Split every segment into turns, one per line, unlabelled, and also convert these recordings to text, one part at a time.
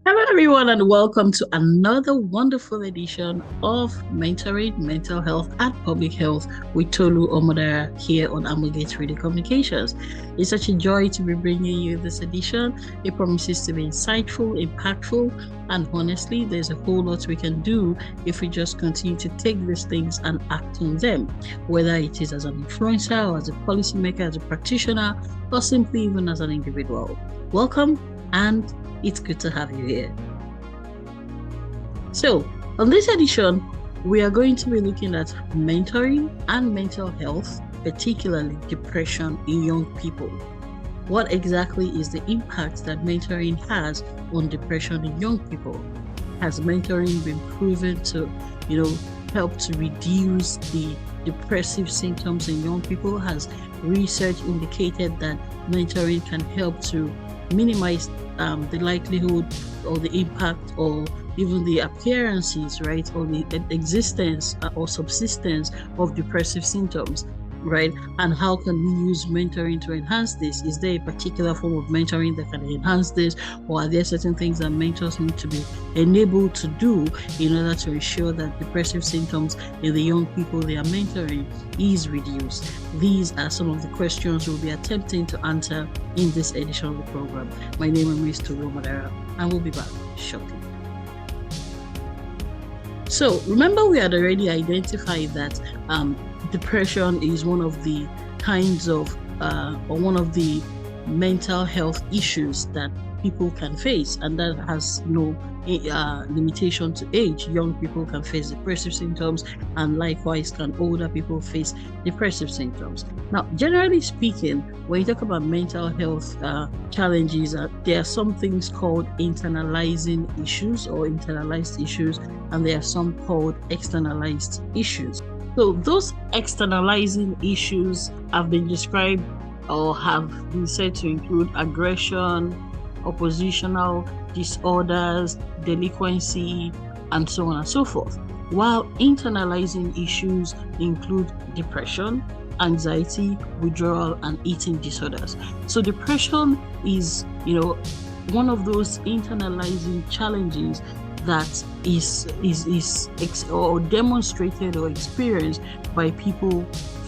Hello, everyone, and welcome to another wonderful edition of Mentoring Mental Health and Public Health with Tolu Omodara here on Amalgate Radio Communications. It's such a joy to be bringing you this edition. It promises to be insightful, impactful, and honestly, there's a whole lot we can do if we just continue to take these things and act on them, whether it is as an influencer, or as a policymaker, as a practitioner, or simply even as an individual. Welcome, and it's good to have you here. So, on this edition, we are going to be looking at mentoring and mental health, particularly depression in young people. What exactly is the impact that mentoring has on depression in young people? Has mentoring been proven to, help to reduce the depressive symptoms in young people? Has research indicated that mentoring can help to minimize the likelihood or the impact or even the appearances, right, or the existence or subsistence of depressive symptoms, right? And how can we use mentoring to enhance this? Is there a particular form of mentoring that can enhance this, or are there certain things that mentors need to be enabled to do in order to ensure that depressive symptoms in the young people they are mentoring is reduced? These are some of the questions we'll be attempting to answer in this edition of the program. My name is Tolu Omodara, and we'll be back shortly. So remember, we had already identified that depression is one of the kinds of or one of the mental health issues that people can face, and that has no limitation to age. Young people can face depressive symptoms, and likewise can older people face depressive symptoms. Now, generally speaking, when you talk about mental health challenges, there are some things called internalizing issues or internalized issues, and there are some called externalized issues. So those externalizing issues have been described or have been said to include aggression, oppositional disorders, delinquency, and so on and so forth. While internalizing issues include depression, anxiety, withdrawal, and eating disorders. So depression is, one of those internalizing challenges that is or demonstrated or experienced by people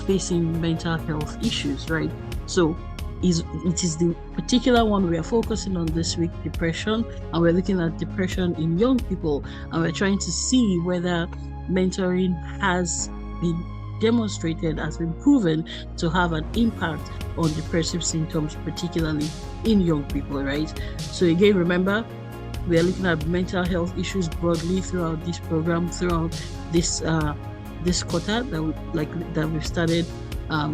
facing mental health issues, right? So it is the particular one we are focusing on this week, depression, and we're looking at depression in young people, and we're trying to see whether mentoring has been demonstrated, has been proven to have an impact on depressive symptoms, particularly in young people, right? So again, remember, we are looking at mental health issues broadly throughout this program, throughout this quarter that we've started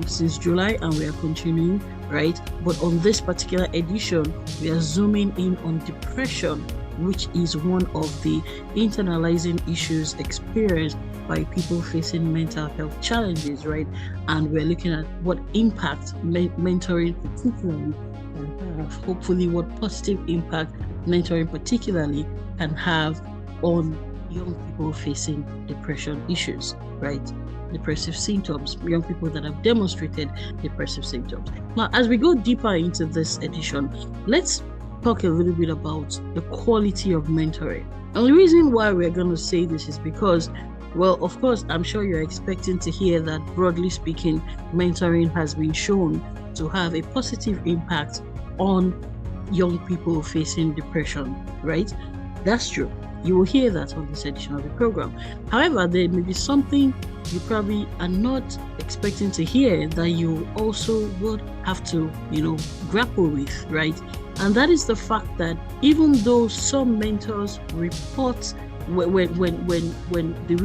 since July, and we are continuing, right? But on this particular edition, we are zooming in on depression, which is one of the internalizing issues experienced by people facing mental health challenges, right? And we're looking at what impact mentoring particularly can have, hopefully what positive impact mentoring particularly can have on young people facing depression issues, right? Depressive symptoms, young people that have demonstrated depressive symptoms. Now, as we go deeper into this edition, let's talk a little bit about the quality of mentoring. And the reason why we're going to say this is because, well, of course, I'm sure you're expecting to hear that, broadly speaking, mentoring has been shown to have a positive impact on young people facing depression, right? That's true. You will hear that on this edition of the program. However, there may be something you probably are not expecting to hear that you also would have to, grapple with, right? And that is the fact that even though some mentors report when the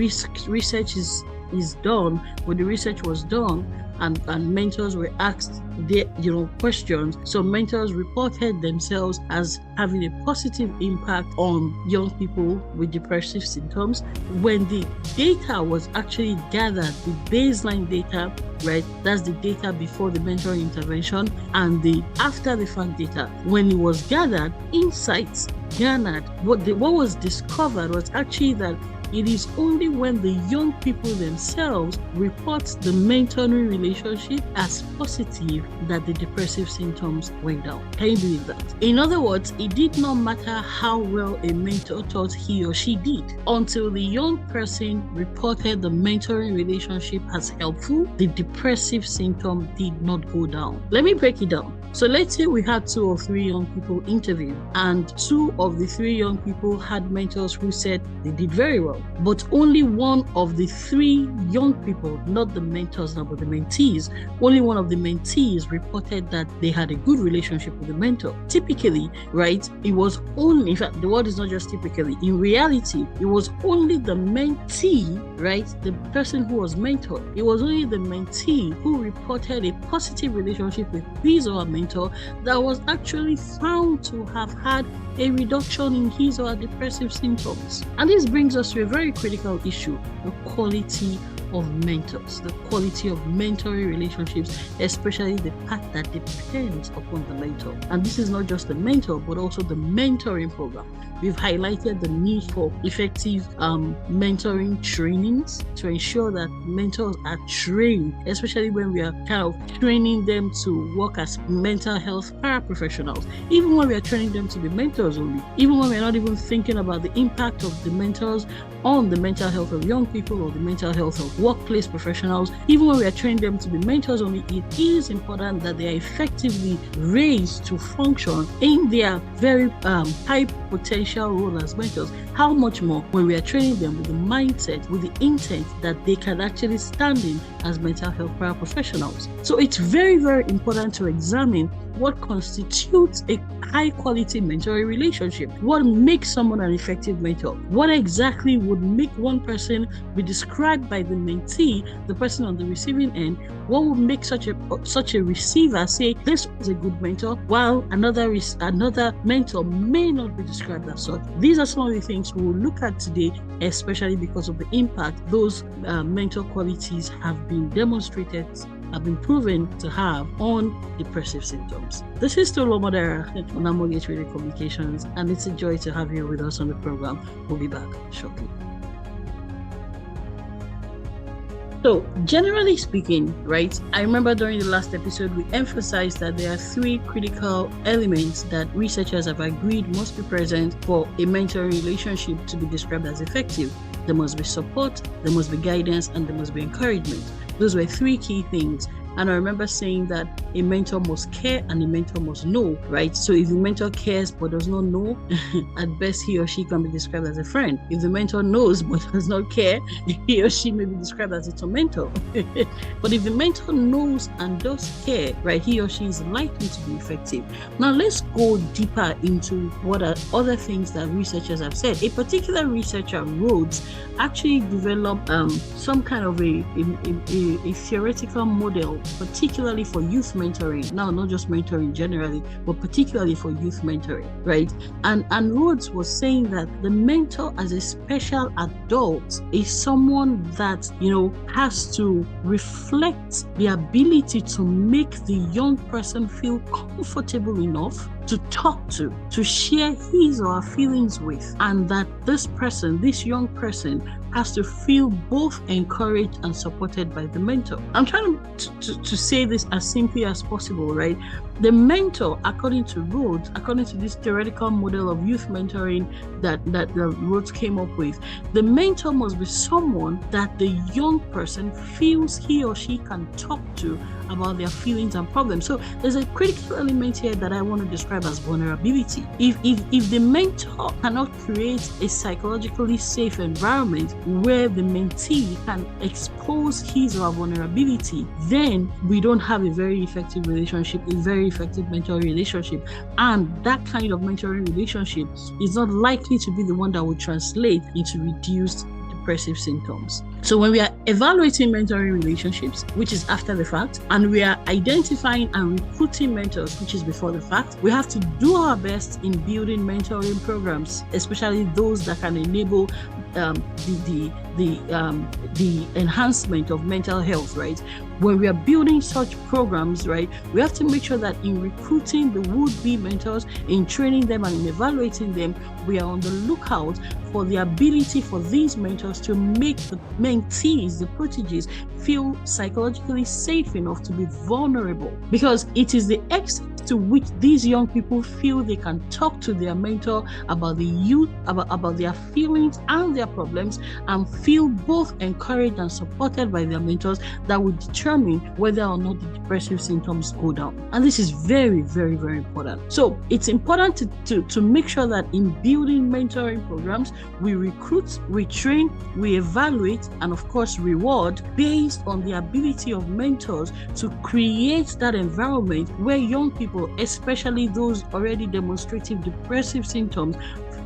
research is done, when the research was done, and mentors were asked their questions, so mentors reported themselves as having a positive impact on young people with depressive symptoms. When the data was actually gathered, the baseline data, right, that's the data before the mentoring intervention, and the after the fact data, when it was gathered, insights garnered, what was discovered was actually that it is only when the young people themselves report the mentoring relationship as positive that the depressive symptoms went down. Can you believe that? In other words, it did not matter how well a mentor thought he or she did. Until the young person reported the mentoring relationship as helpful, the depressive symptom did not go down. Let me break it down. So let's say we had 2 or 3 young people interview, and 2 of the 3 young people had mentors who said they did very well. But only one of the 3 young people, not the mentors now, but the mentees, only one of the mentees reported that they had a good relationship with the mentor. Typically, right, it was only, in fact, the word is not just typically, in reality, it was only the mentee, right, the person who was mentored, it was only the mentee who reported a positive relationship with his or her mentor that was actually found to have had a reduction in his or her depressive symptoms. And this brings us to a very critical issue: the quality of mentors, the quality of mentoring relationships, especially the part that depends upon the mentor. And this is not just the mentor, but also the mentoring program. We've highlighted the need for effective mentoring trainings to ensure that mentors are trained, especially when we are kind of training them to work as mental health paraprofessionals, even when we are training them to be mentors only, even when we're not even thinking about the impact of the mentors on the mental health of young people or the mental health of workplace professionals. Even when we are training them to be mentors only, it is important that they are effectively raised to function in their very high potential role as mentors. How much more when we are training them with the mindset, with the intent that they can actually stand in as mental health paraprofessionals. So it's very, very important to examine what constitutes a high quality mentoring relationship. What makes someone an effective mentor? What exactly would make one person be described by the mentee, the person on the receiving end? What would make such a receiver say this was a good mentor, while another mentor may not be described as such? These are some of the things we will look at today, especially because of the impact those mentor qualities have been demonstrated, have been proven to have on depressive symptoms. This is Tolu Modera on Amogate Radio Communications, and it's a joy to have you with us on the program. We'll be back shortly. So, generally speaking, right, I remember during the last episode, we emphasized that there are 3 critical elements that researchers have agreed must be present for a mentoring relationship to be described as effective. There must be support, there must be guidance, and there must be encouragement. Those were 3 key things. And I remember saying that a mentor must care and a mentor must know, right? So if the mentor cares but does not know, at best he or she can be described as a friend. If the mentor knows but does not care, he or she may be described as a tormentor. But if the mentor knows and does care, right, he or she is likely to be effective. Now let's go deeper into what are other things that researchers have said. A particular researcher, Rhodes, actually developed some kind of a theoretical model, particularly for youth mentoring. Now, not just mentoring generally, but particularly for youth mentoring, right? And Rhodes was saying that the mentor as a special adult is someone that, has to reflect the ability to make the young person feel comfortable enough to talk to share his or her feelings with, and that this young person has to feel both encouraged and supported by the mentor. I'm trying to say this as simply as possible, right? The mentor, according to Rhodes, according to this theoretical model of youth mentoring that Rhodes came up with, the mentor must be someone that the young person feels he or she can talk to about their feelings and problems. So there's a critical element here that I want to describe as vulnerability. If the mentor cannot create a psychologically safe environment where the mentee can expose his or her vulnerability, then we don't have a very effective relationship, a very effective mentoring relationship. And that kind of mentoring relationship is not likely to be the one that will translate into reduced depressive symptoms. So when we are evaluating mentoring relationships, which is after the fact, and we are identifying and recruiting mentors, which is before the fact, we have to do our best in building mentoring programs, especially those that can enable the enhancement of mental health, right? When we are building such programs, right, we have to make sure that in recruiting the would-be mentors, in training them and in evaluating them, we are on the lookout for the ability for these mentors to make the mentees, the proteges, feel psychologically safe enough to be vulnerable. Because it is the extent to which these young people feel they can talk to their mentor about the youth, about their feelings and their problems, and feel both encouraged and supported by their mentors, that will determine whether or not the depressive symptoms go down. And this is very, very, very important. So it's important to make sure that in building mentoring programs, we recruit, we train, we evaluate, and of course reward based on the ability of mentors to create that environment where young people, especially those already demonstrating depressive symptoms,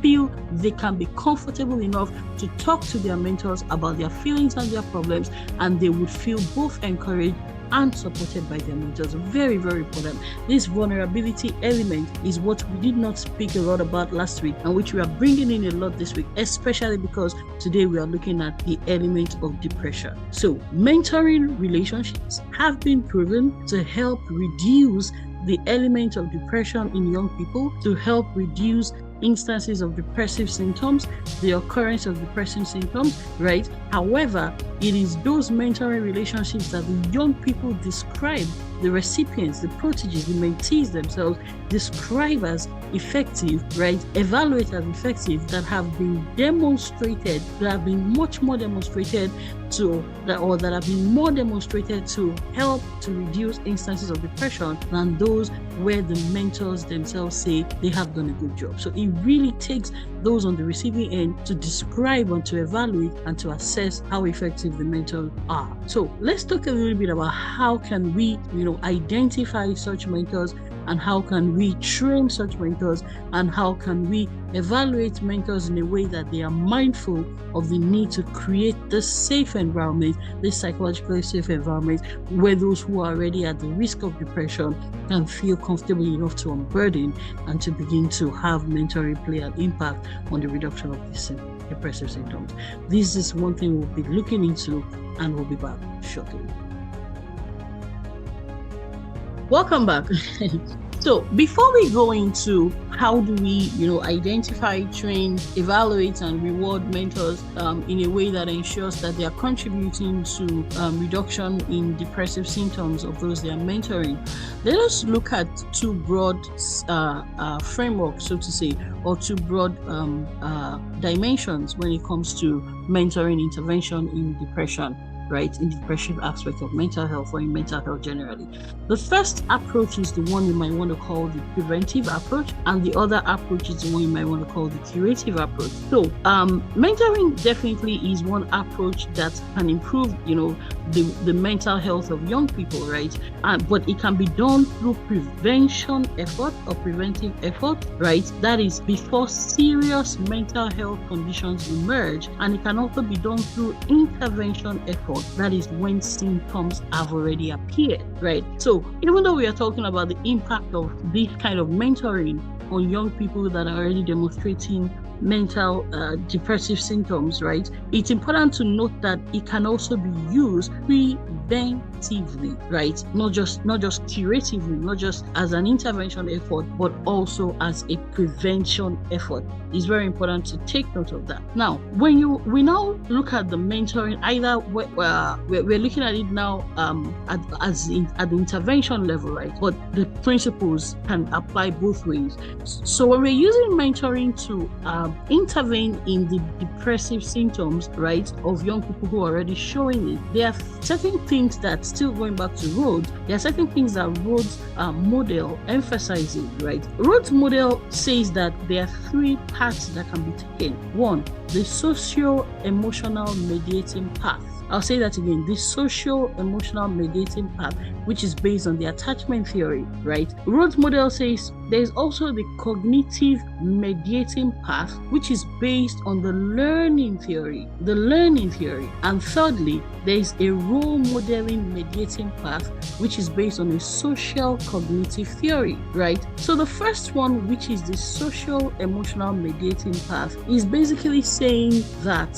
feel they can be comfortable enough to talk to their mentors about their feelings and their problems, and they would feel both encouraged and supported by their mentors. Very, very important. This vulnerability element is what we did not speak a lot about last week, and which we are bringing in a lot this week, especially because today we are looking at the element of depression. So mentoring relationships have been proven to help reduce the element of depression in young people, to help reduce instances of depressive symptoms, the occurrence of depressive symptoms, right? However, it is those mentoring relationships that the young people describe, the recipients, the proteges, the mentees themselves describe as effective, right? Evaluate as effective, that have been demonstrated, that have been much more demonstrated that have been more demonstrated to help to reduce instances of depression than those where the mentors themselves say they have done a good job. So it really takes those on the receiving end to describe and to evaluate and to assess how effective the mentors are. So let's talk a little bit about how can we, identify such mentors, and how can we train such mentors, and how can we evaluate mentors in a way that they are mindful of the need to create this safe environment, this psychologically safe environment, where those who are already at the risk of depression can feel comfortable enough to unburden and to begin to have mentoring play an impact on the reduction of these depressive symptoms. This is one thing we'll be looking into, and we'll be back shortly. Welcome back. So before we go into how do we, identify, train, evaluate, and reward mentors in a way that ensures that they are contributing to reduction in depressive symptoms of those they are mentoring, let us look at two broad frameworks, so to say, or two broad dimensions when it comes to mentoring intervention in depression. Right, in the depressive aspect of mental health, or in mental health generally. The first approach is the one you might want to call the preventive approach, and the other approach is the one you might want to call the curative approach. So mentoring definitely is one approach that can improve, the mental health of young people, right? But it can be done through prevention effort or preventive effort, right? That is before serious mental health conditions emerge, and it can also be done through intervention effort. That is when symptoms have already appeared, right? So even though we are talking about the impact of this kind of mentoring on young people that are already demonstrating mental depressive symptoms, right, it's important to note that it can also be used preventively, right? Not just curatively, not just as an intervention effort, but also as a prevention effort. It's very important to take note of that. Now, we now look at the mentoring, either we're looking at it now at the intervention level, right? But the principles can apply both ways. So when we're using mentoring to intervene in the depressive symptoms, right, of young people who are already showing it, there are certain things that, still going back to Rhodes, there are certain things that Rhodes model emphasizes, right? Rhodes model says that there are three paths that can be taken. One, the socio-emotional mediating path. I'll say that again. The social-emotional mediating path which is based on the attachment theory, right? Rhodes model says there's also the cognitive mediating path, which is based on the learning theory. And thirdly, there's a role modeling mediating path, which is based on a social cognitive theory, right? So the first one, which is the social emotional mediating path, is basically saying that,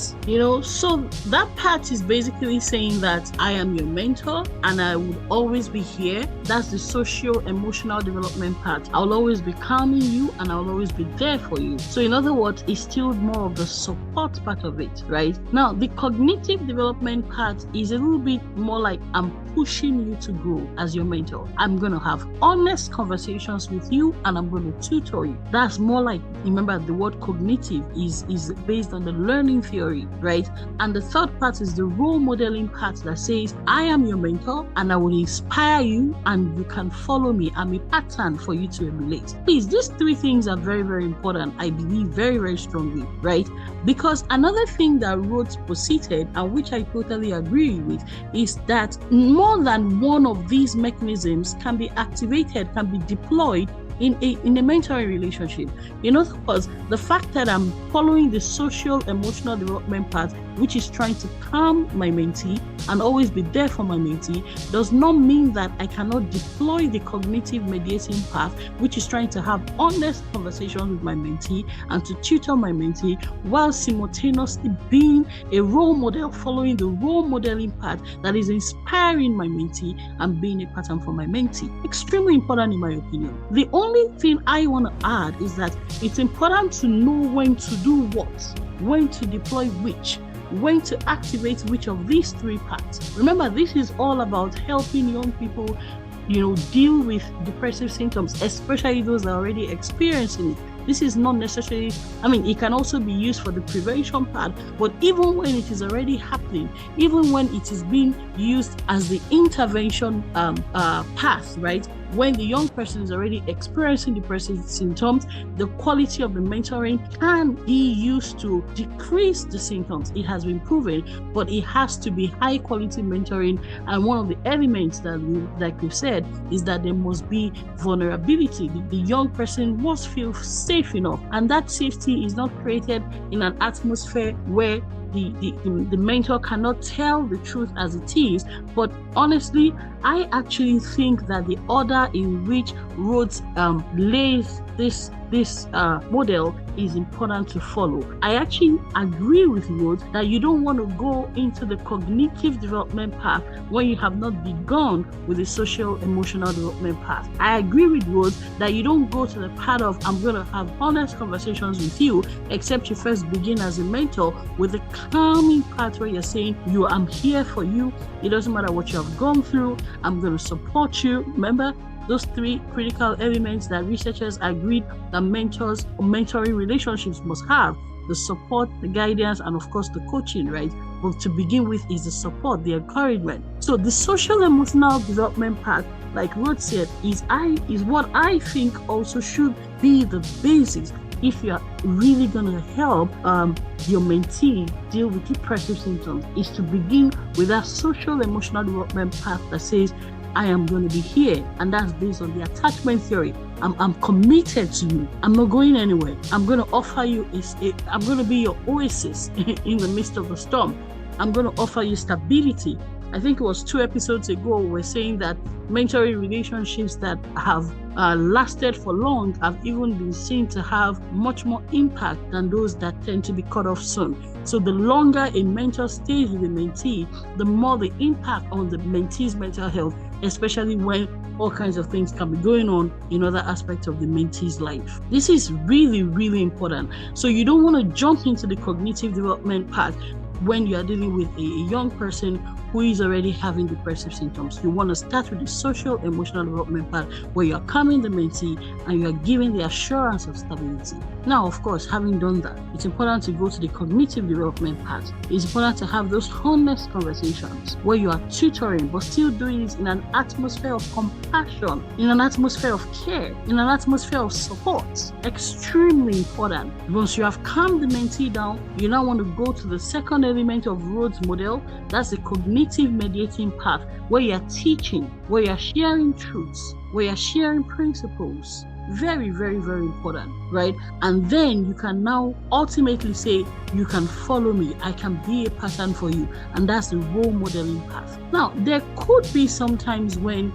so that part is basically saying that I am your mentor and I would always be here. That's the social emotional development part. I'll always be calming you and I'll always be there for you. So in other words, it's still more of the support part of it, right? Now, the cognitive development part is a little bit more like I'm pushing you to grow as your mentor. I'm going to have honest conversations with you and I'm going to tutor you. That's more like, remember, the word cognitive is based on the learning theory, right? And the third part is the role modeling part that says, I am your mentor and I will inspire you and you can follow me. I'm a pattern for you to emulate. Please, these three things are very, very important. I believe very, very strongly, right? Because another thing that Rhodes posited, and which I totally agree with, is that more than one of these mechanisms can be activated, can be deployed in a mentoring relationship. In other words, the fact that I'm following the social emotional development path, which is trying to calm my mentee and always be there for my mentee, does not mean that I cannot deploy the cognitive mediating path, which is trying to have honest conversations with my mentee and to tutor my mentee while simultaneously being a role model, following the role modeling path that is inspiring my mentee and being a pattern for my mentee. Extremely important in my opinion. The only thing I want to add is that it's important to know when to do what, when to deploy which, when to activate which of these three parts. Remember, this is all about helping young people, deal with depressive symptoms, especially those that are already experiencing it. This is not necessarily, it can also be used for the prevention part, but even when it is already happening, even when it is being used as the intervention path, right? When the young person is already experiencing depressive symptoms, the quality of the mentoring can be used to decrease the symptoms. It has been proven, but it has to be high quality mentoring. And one of the elements that, like we've said, is that there must be vulnerability. The young person must feel safe enough, and that safety is not created in an atmosphere where the mentor cannot tell the truth as it is. But honestly, I actually think that the order in which Rhodes lays this model is important to follow. I actually agree with Rhodes that you don't want to go into the cognitive development path when you have not begun with the social emotional development path. I agree with Rhodes that you don't go to the path of I'm going to have honest conversations with you, except you first begin as a mentor with the calming part where you're saying, I'm here for you. It doesn't matter what you have gone through. I'm going to support you. Remember, those three critical elements that researchers agreed that mentors or mentoring relationships must have: the support, the guidance, and of course the coaching, right? But to begin with is the support, the encouragement. So the social emotional development part, like Rhodes said, is what I think also should be the basis if you're really going to help your mentee deal with depressive symptoms, is to begin with that social emotional development path that says, I am going to be here, and that's based on the attachment theory. I'm committed to you. I'm not going anywhere. I'm going to offer you I'm going to be your oasis in the midst of the storm. I'm going to offer you stability. I think it was 2 episodes ago, we're saying that mentoring relationships that have lasted for long have even been seen to have much more impact than those that tend to be cut off soon. So the longer a mentor stays with the mentee, the more the impact on the mentee's mental health, especially when all kinds of things can be going on in other aspects of the mentee's life. This is really, really important. So you don't want to jump into the cognitive development path when you are dealing with a young person who is already having depressive symptoms. You want to start with the social emotional development part where you're calming the mentee and you're giving the assurance of stability. Now, of course, having done that, it's important to go to the cognitive development part. It's important to have those honest conversations where you are tutoring, but still doing it in an atmosphere of compassion, in an atmosphere of care, in an atmosphere of support. Extremely important. Once you have calmed the mentee down, you now want to go to the second element of Rhodes' model. That's the cognitive cognitive mediating path where you're teaching, where you're sharing truths, where you're sharing principles. Very, very, very important, right? And then you can now ultimately say, you can follow me. I can be a pattern for you. And that's the role modeling path. Now, there could be sometimes when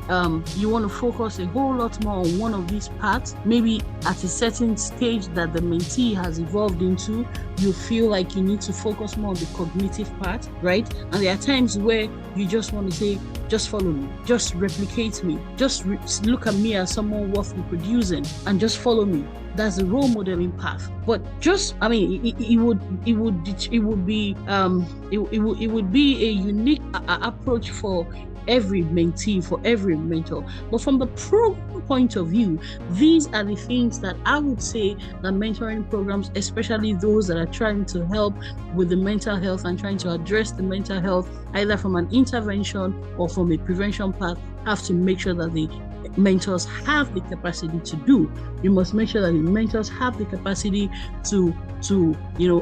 you want to focus a whole lot more on one of these paths, maybe at a certain stage that the mentee has evolved into, you feel like you need to focus more on the cognitive part, right? And there are times where you just want to say, just follow me, just replicate me, just look at me as someone worth reproducing and just follow me. That's the role modeling path. But just, I mean, it would be a unique approach for every mentee, for every mentor. But from the program point of view, these are the things that I would say that mentoring programs, especially those that are trying to help with the mental health and trying to address the mental health, either from an intervention or from a prevention path, have to make sure that the mentors have the capacity to do. You must make sure that the mentors have the capacity to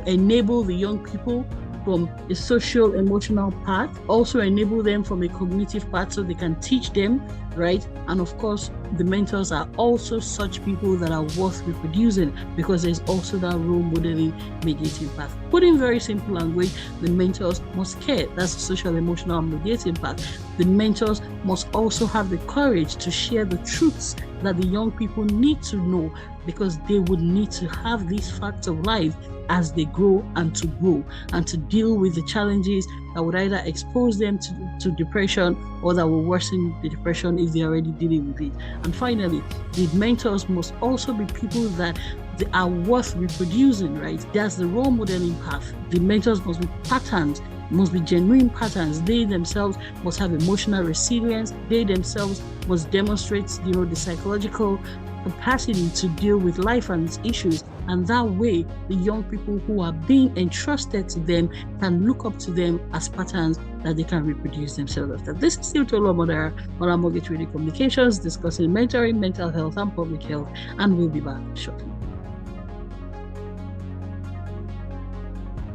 enable the young people from a social emotional path, also enable them from a cognitive path so they can teach them, right? And of course, the mentors are also such people that are worth reproducing, because there's also that role modeling mediating path. Put in very simple language, the mentors must care. That's the social emotional mediating path. The mentors must also have the courage to share the truths that the young people need to know, because they would need to have these facts of life as they grow and to deal with the challenges that would either expose them to depression or that will worsen the depression if they're already dealing with it. And finally, the mentors must also be people that they are worth reproducing, right? That's the role modeling path. The mentors must be patterns, must be genuine patterns. They themselves must have emotional resilience. They themselves must demonstrate, the psychological capacity to deal with life and its issues. And that way, the young people who are being entrusted to them can look up to them as patterns that they can reproduce themselves after. This is still Tolu Omodara on our Mortgage Radio Communications, discussing mentoring, mental health, and public health. And we'll be back shortly.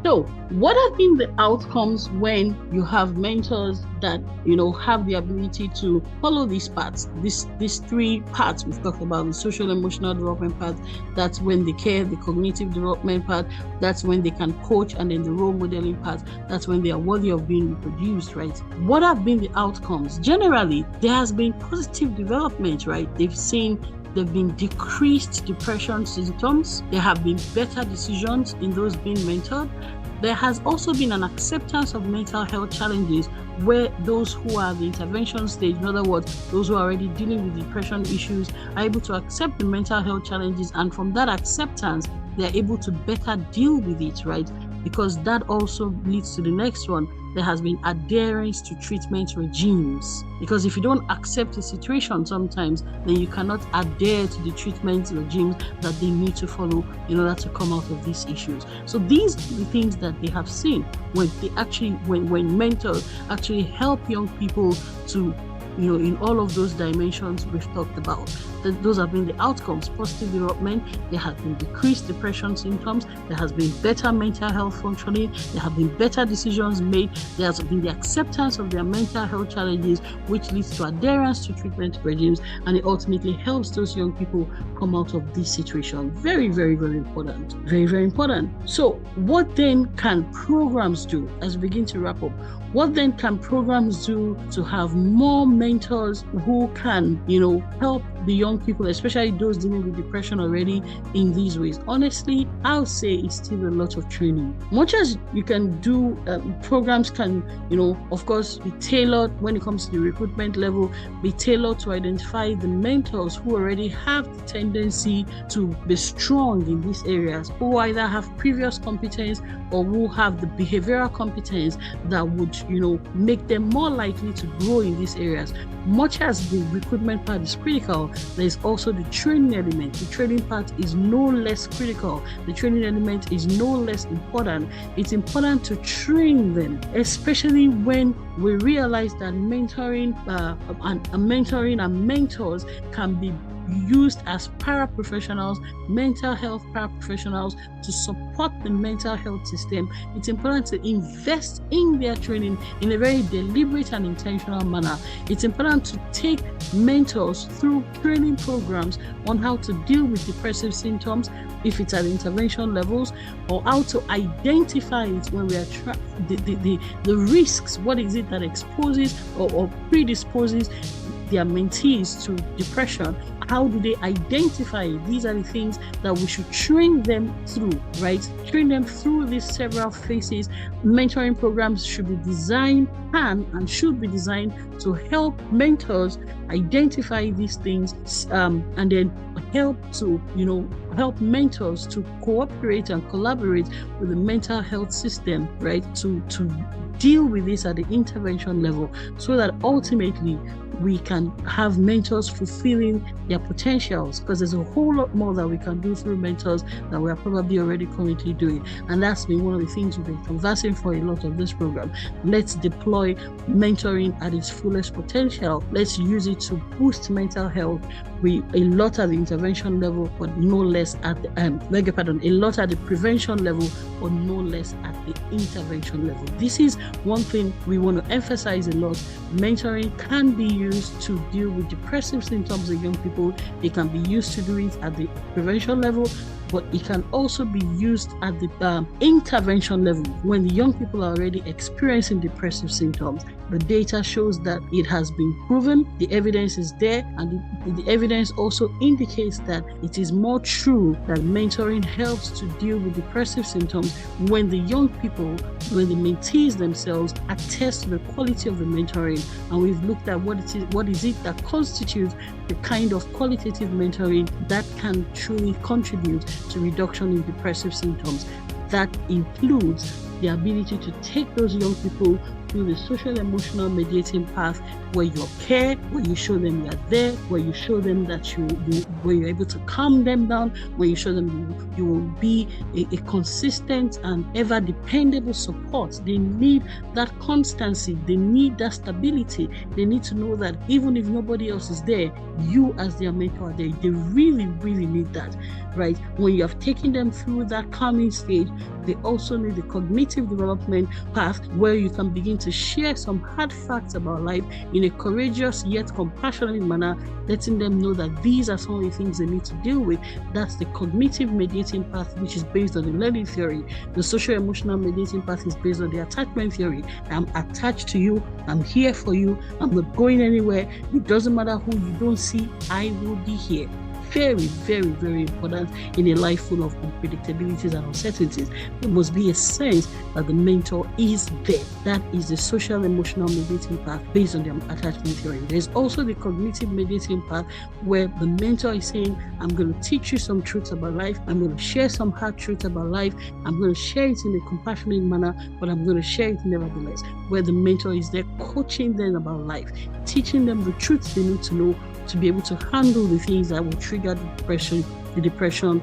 So, what have been the outcomes when you have mentors that, have the ability to follow these paths, these three paths we've talked about, the social emotional development path, that's when they care, the cognitive development path, that's when they can coach, and then the role modeling path, that's when they are worthy of being reproduced, right? What have been the outcomes? Generally, there has been positive development, right? They've been decreased depression symptoms. There have been better decisions in those being mentored. There has also been an acceptance of mental health challenges where those who are at the intervention stage, in other words, those who are already dealing with depression issues, are able to accept the mental health challenges. And from that acceptance, they're able to better deal with it, right? Because that also leads to the next one. There has been adherence to treatment regimes. Because if you don't accept the situation sometimes, then you cannot adhere to the treatment regimes that they need to follow in order to come out of these issues. So these are the things that they have seen when mentors actually help young people to, in all of those dimensions we've talked about. Those have been the outcomes: positive development, there have been decreased depression symptoms, there has been better mental health functioning, there have been better decisions made, there has been the acceptance of their mental health challenges, which leads to adherence to treatment regimes, and it ultimately helps those young people come out of this situation. Very, very, very important. Very, very important. So what then can programs do as we begin to wrap up? What then can programs do to have more mentors who can, help the young people, especially those dealing with depression already, in these ways? Honestly, I'll say it's still a lot of training. Much as you can do, programs can, of course, be tailored when it comes to the recruitment level, be tailored to identify the mentors who already have the tendency to be strong in these areas, who either have previous competence or who have the behavioral competence that would, make them more likely to grow in these areas. Much as the recruitment part is critical, there is also the training element. The training part is no less critical. The training element is no less important. It's important to train them, especially when we realize that mentoring and mentors can be used as paraprofessionals, mental health paraprofessionals, to support the mental health system. It's important to invest in their training in a very deliberate and intentional manner. It's important to take mentors through training programs on how to deal with depressive symptoms, if it's at intervention levels, or how to identify it when we are the risks. What is it that exposes or predisposes their mentees to depression? How do they identify it? These are the things that we should train them through, right? Train them through these several phases. Mentoring programs should be designed and should be designed to help mentors identify these things, and then help mentors to cooperate and collaborate with the mental health system, right? To deal with this at the intervention level, so that ultimately we can have mentors fulfilling their potentials, because there's a whole lot more that we can do through mentors that we are probably already currently doing. And that's been one of the things we've been conversing for a lot of this program. Let's deploy mentoring at its fullest potential. Let's use it to boost mental health. A lot at the intervention level, but no less at the a lot at the prevention level, but no less at the intervention level. This is one thing we want to emphasize a lot. Mentoring can be used to deal with depressive symptoms in young people. It can be used to do it at the prevention level, but it can also be used at the intervention level when the young people are already experiencing depressive symptoms. The data shows that it has been proven, the evidence is there, and the evidence also indicates that it is more true that mentoring helps to deal with depressive symptoms when the young people, when the mentees themselves attest to the quality of the mentoring. And we've looked at what is it that constitutes the kind of qualitative mentoring that can truly contribute to reduction in depressive symptoms. That includes the ability to take those young people through the social emotional mediating path, where you care, where you show them you are there, where you show them that where you're able to calm them down, where you show them you will be a consistent and ever dependable support. They need that constancy, they need that stability, they need to know that even if nobody else is there, you as their mentor are there. They really, really need that, right? When you have taken them through that calming stage, they also need the cognitive development path, where you can begin to share some hard facts about life in a courageous yet compassionate manner, letting them know that these are some of the things they need to deal with. That's the cognitive mediating path, which is based on the learning theory. The social emotional mediating path is based on the attachment theory. I'm attached to you, I'm here for you, I'm not going anywhere. It doesn't matter who you don't see, I will be here. Very, very, very important in a life full of unpredictabilities and uncertainties. There must be a sense that the mentor is there. That is the social emotional mediating path based on the attachment theory. There's also the cognitive mediating path, where the mentor is saying, I'm going to teach you some truths about life. I'm going to share some hard truths about life. I'm going to share it in a compassionate manner, but I'm going to share it nevertheless. Where the mentor is there coaching them about life, teaching them the truths they need to know to be able to handle the things that will trigger the depression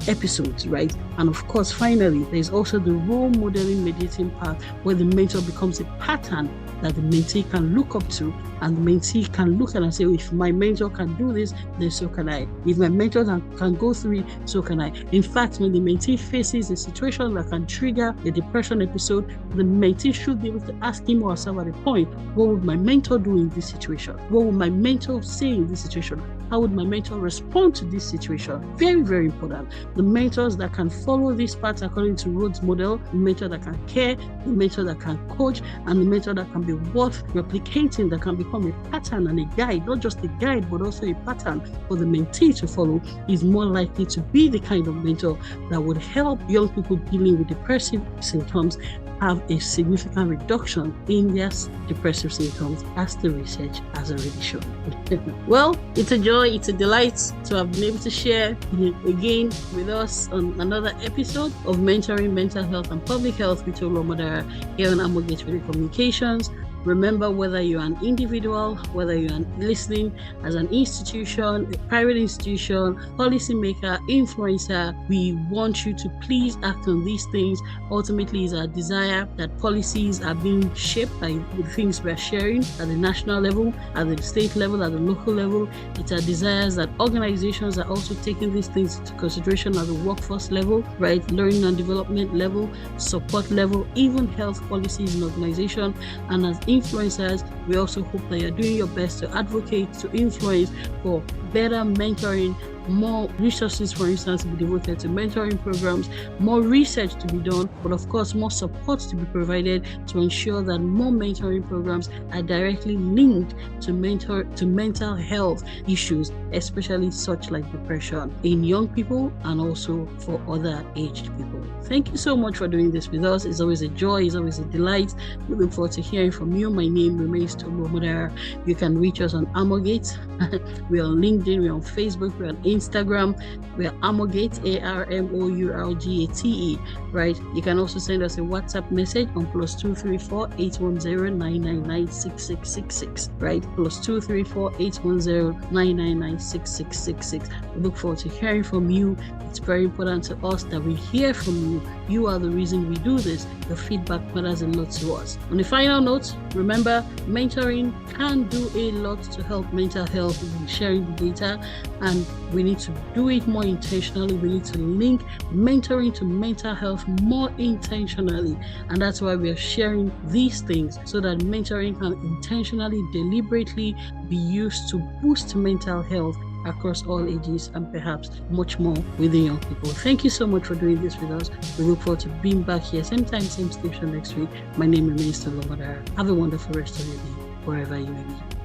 episodes, right? And of course, finally, there's also the role modeling mediating path, where the mentor becomes a pattern that the mentee can look up to, and the mentee can look at and say, if my mentor can do this, then so can I. If my mentor can go through it, so can I. In fact, when the mentee faces a situation that can trigger a depression episode, the mentee should be able to ask him or herself at a point, what would my mentor do in this situation? What would my mentor say in this situation? How would my mentor respond to this situation? Very, very important. The mentors that can follow this path according to Rhodes model, the mentor that can care, the mentor that can coach, and the mentor that can be worth replicating, that can become a pattern and a guide, not just a guide, but also a pattern for the mentee to follow, is more likely to be the kind of mentor that would help young people dealing with depressive symptoms have a significant reduction in their depressive symptoms, as the research has already shown. Well, it's a joy, it's a delight to have been able to share again with us on another episode of Mentoring Mental Health and Public Health with Olomo Dara here on Amo Gateway Communications. Remember, whether you're an individual, whether you're listening as an institution, a private institution, policymaker, influencer, we want you to please act on these things. Ultimately, it's our desire that policies are being shaped by the things we're sharing at the national level, at the state level, at the local level. It's our desires that organizations are also taking these things into consideration at the workforce level, right? Learning and development level, support level, even health policies in organization. And as influencers, we also hope that you're doing your best to advocate, to influence for better mentoring, more resources, for instance, to be devoted to mentoring programs, more research to be done, but of course, more support to be provided to ensure that more mentoring programs are directly linked to mental health issues, especially such like depression in young people and also for other aged people. Thank you so much for doing this with us. It's always a joy, it's always a delight. We look forward to hearing from you. My name remains Tolu Omodara. You can reach us on Amogate. We're on LinkedIn, we're on Facebook, we're on Instagram, we're Amogate, ARMOURGATE, right? You can also send us a WhatsApp message on +234 810 999 6666, right? +234 810 999 6666. We look forward to hearing from you. It's very important to us that we hear from you. You are the reason we do this. Your feedback matters a lot to us. On the final note, remember, mentoring can do a lot to help mental health. We're sharing the data, and we need to do it more intentionally. We need to link mentoring to mental health more intentionally, and that's why we are sharing these things, so that mentoring can intentionally, deliberately be used to boost mental health across all ages and perhaps much more within young people. Thank you so much for doing this with us. We look forward to being back here same time, same station next week. My name remains Tolu Omodara. Have a wonderful rest of your day, wherever you may be.